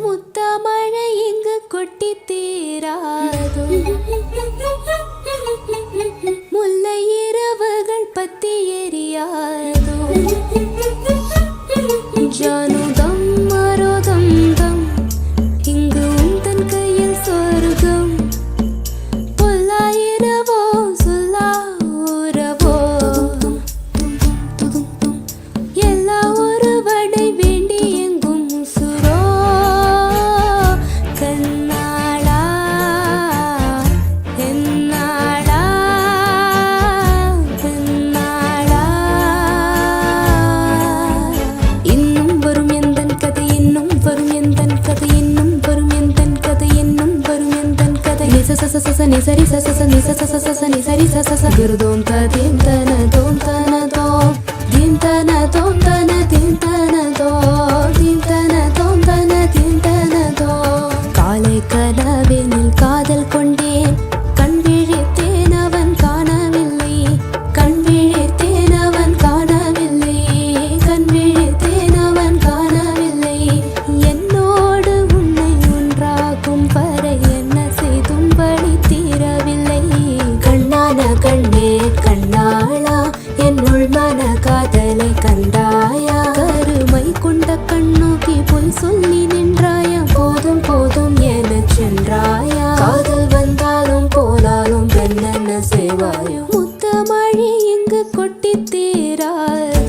முத்தமழை இங்கு கொட்டி தீராதோ, முல்லை இரவுகள் பத்தி எரியாதோ, ஜானுதம் மரோதம் தம் இங்கு உந்தன் கையில் சொர்க்கம், பொல்லாயிரவோ சொல்லா உறவோ, எல்லா ஒரு வடை வேண்டி எங்கும் சுரோ, கண்ணாளா என்னாளா பெண்ணாளா, இன்னும் வரும் எந்தன் கதை, இன்னும் வரும் எந்தன் கதை, இன்னும் வரும் எந்தன் கதை, இன்னும் வரும் எந்தன் கதை. நிச சச சச நிசரி சச ச நிச சச சச நிசரி சச ச குருதோம் ததீம் தன தோம் தன தோம் தீம் தன தோம் தன தீம் தன தோம் தீம் தன தோம் தன தீம் தன தோம். காலை கனவினில் காதல் கொண்டேன், கண் விழித்தேன் அவன் காணவில்லை, கண் விழித்தேன் அவன் காணவில்லை, கண் விழித்தேன் அவன் காணவில்லை. என்னோடு உன்னை ஒன்றாகும் வரை என்ன செய்தும் வழி தீரவில்லை. கண்ணான கண்ணே கண்ணாளா, என்னுள் மன காதலை கண்டாயா, கருமை கொண்ட கண்ணோக்கி பொய் சொல்லி நின்றாயா, போதும் போதும் என சென்றாயா, காதல் வந்தாலும் போனாலும் என்னென்ன செய்வாயோ. முத்தமழை இங்கு கொட்டி தீராதோ.